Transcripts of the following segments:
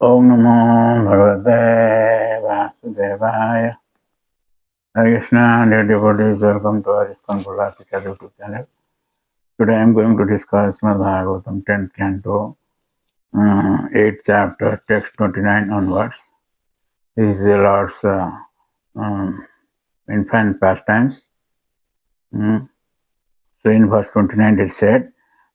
Om Namo Bhagavate Vasudevaya. Hare Krishna, dear devotees, welcome to our ISKCON YouTube channel. Today I am going to discuss Srimad Bhagavatam 10th Canto, 8th chapter, text 29 onwards. This is the Lord's infant pastimes. So in verse 29 it said,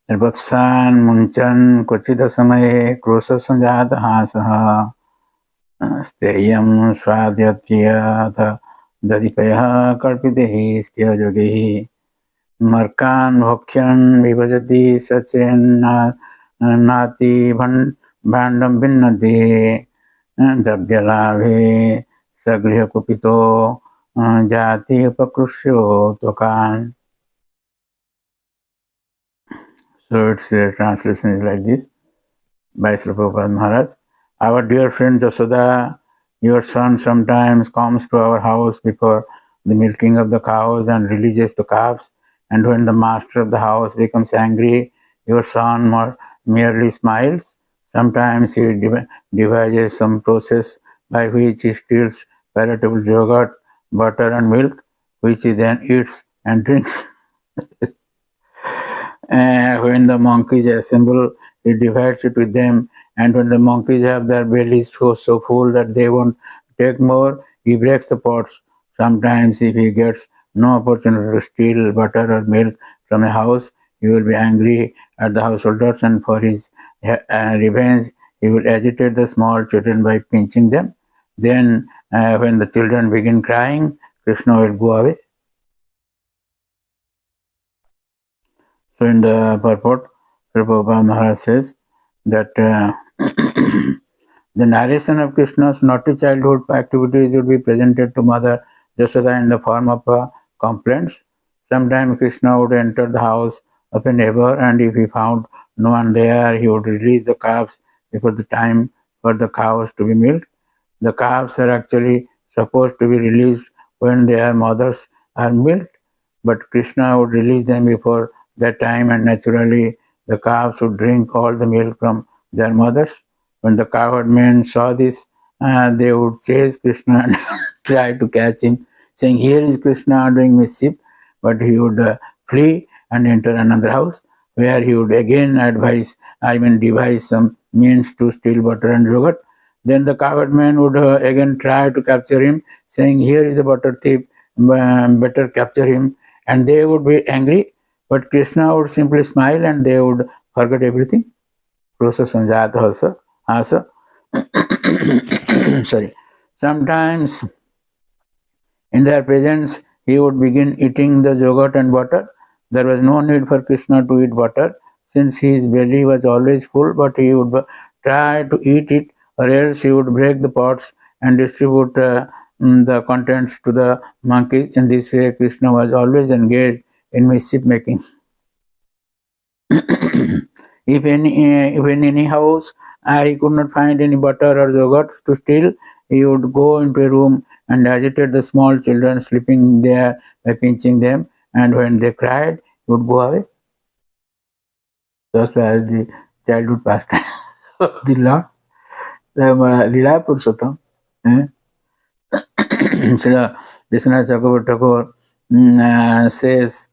Vatsan munchan kochida samaye krosa sanjata hasaha steyam swadhyatya dadipayaha kalpitehi styajogehi markan bhokyan vibhajati sachenna nati bhandam vinnati dravyalabhe sagriha kupito jati upakrushyo tokan. So its translation is like this by Srila Prabhupada Maharaj. Our dear friend Jasoda, your son sometimes comes to our house before the milking of the cows and releases the calves. And when the master of the house becomes angry, your son merely smiles. Sometimes he devises some process by which he steals palatable yogurt, butter and milk, which he then eats and drinks. When the monkeys assemble, he divides it with them, and when the monkeys have their bellies so full that they won't take more, he breaks the pots. Sometimes, if he gets no opportunity to steal butter or milk from a house, he will be angry at the householders, and for his revenge, he will agitate the small children by pinching them. Then, when the children begin crying, Krishna will go away. So in the purport, Prabhupada Maharaj says that the narration of Krishna's naughty childhood activities would be presented to Mother Jasoda in the form of complaints. Sometimes Krishna would enter the house of a neighbor, and if he found no one there, he would release the calves before the time for the cows to be milked. The calves are actually supposed to be released when their mothers are milked, but Krishna would release them before that time, and naturally the calves would drink all the milk from their mothers. When the cowherd men saw this, they would chase Krishna and try to catch him, saying, "Here is Krishna doing mischief," but he would flee and enter another house, where he would again devise some means to steal butter and yogurt. Then the cowherd man would again try to capture him, saying, "Here is the butter thief, better capture him." And they would be angry, but Krishna would simply smile and they would forget everything. Sorry. Sometimes in their presence, he would begin eating the yogurt and butter. There was no need for Krishna to eat butter, since his belly was always full, but he would try to eat it, or else he would break the pots and distribute the contents to the monkeys. In this way, Krishna was always engaged in mischief making. If in any house he could not find any butter or yogurt to steal, he would go into a room and agitate the small children sleeping there by pinching them, and when they cried, he would go away. Thus was the childhood pastime of the Lord. Lila Purushottam. Srila Vishwanath Chakravarti says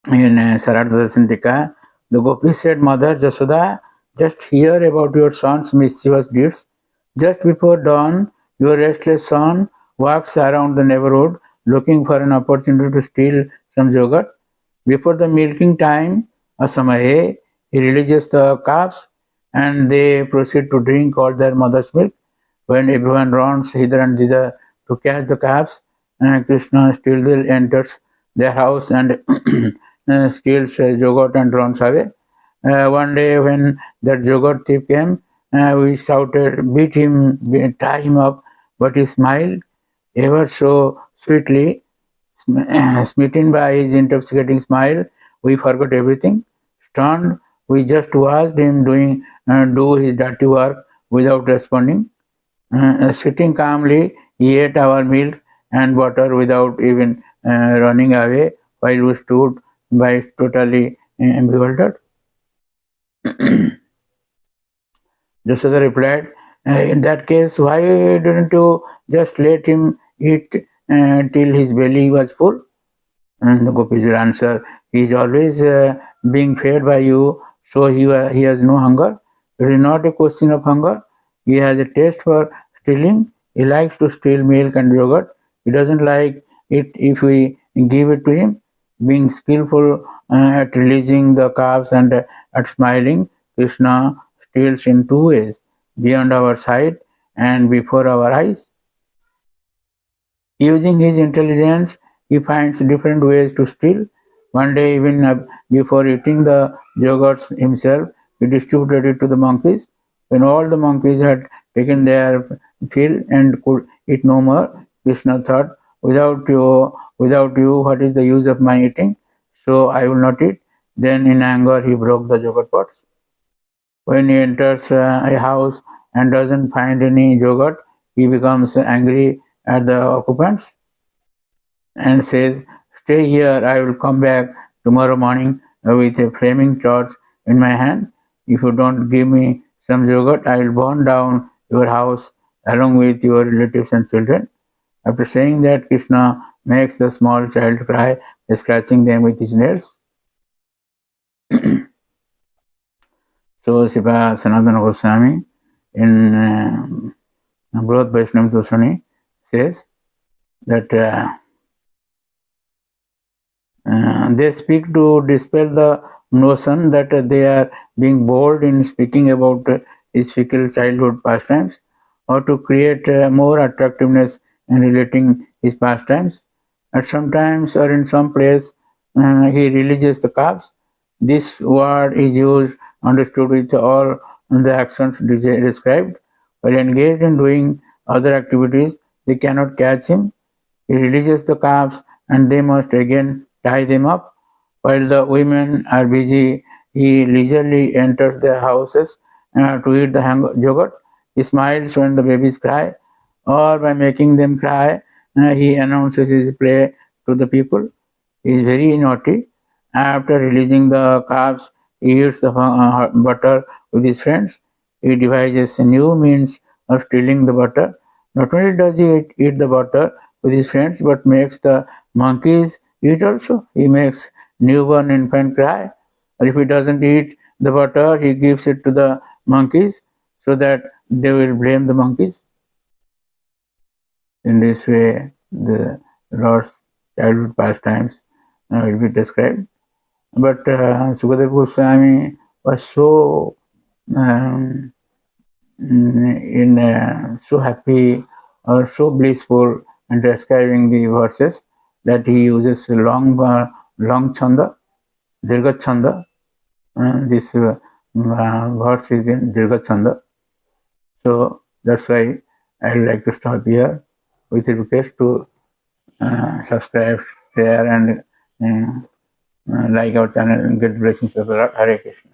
in Sarartha Darshan Tika, the Gopis said, "Mother Jasoda, just hear about your son's mischievous deeds. Just before dawn, your restless son walks around the neighborhood looking for an opportunity to steal some yogurt. Before the milking time, Asamaye, he releases the calves and they proceed to drink all their mother's milk. When everyone runs hither and thither to catch the calves, Krishna still enters their house and steals yogurt and runs away. One day when that yogurt thief came, we shouted, beat him, tie him up, but he smiled ever so sweetly. Smitten by his intoxicating smile, we forgot everything. Stunned, we just watched him do his dirty work without responding. Sitting calmly, he ate our milk and butter without even running away, while we stood by totally bewildered. Yashoda replied, in that case, why didn't you just let him eat till his belly was full? And the gopis will answer, he is always being fed by you, so he has no hunger. It is not a question of hunger. He has a taste for stealing. He likes to steal milk and yogurt. He doesn't like it if we give it to him. Being skillful at releasing the calves and at smiling, Krishna steals in two ways, beyond our sight and before our eyes. Using his intelligence, he finds different ways to steal. One day, even before eating the yogurts himself, he distributed it to the monkeys. When all the monkeys had taken their fill and could eat no more, Krishna thought, without you, what is the use of my eating? So I will not eat. Then, in anger, he broke the yogurt pots. When he enters a house and doesn't find any yogurt, he becomes angry at the occupants and says, stay here, I will come back tomorrow morning with a flaming torch in my hand. If you don't give me some yogurt, I will burn down your house along with your relatives and children. After saying that, Krishna makes the small child cry, scratching them with his nails. So, Sipa Sanatana Goswami in Brihad Vaishnava Dusani says that they speak to dispel the notion that they are being bold in speaking about his fickle childhood pastimes, or to create more attractiveness in relating his pastimes. At some times or in some place, he releases the calves. This word is used, understood with all the actions described. While engaged in doing other activities, they cannot catch him. He releases the calves and they must again tie them up. While the women are busy, he leisurely enters their houses to eat the yogurt. He smiles when the babies cry, or by making them cry, he announces his play to the people. He is very naughty. After releasing the calves, he eats the butter with his friends. He devises new means of stealing the butter. Not only does he eat the butter with his friends, but makes the monkeys eat also. He makes newborn infant cry. Or if he doesn't eat the butter, he gives it to the monkeys so that they will blame the monkeys. In this way, the Lord's childhood pastimes will be described. But Sukadeva Goswami was so so happy or so blissful in describing the verses that he uses long chanda, dirgha chanda. This verse is in dirgha chanda. So that's why I would like to stop here with a request to subscribe, share, and like our channel and get blessings of the Lord. Hare Krishna.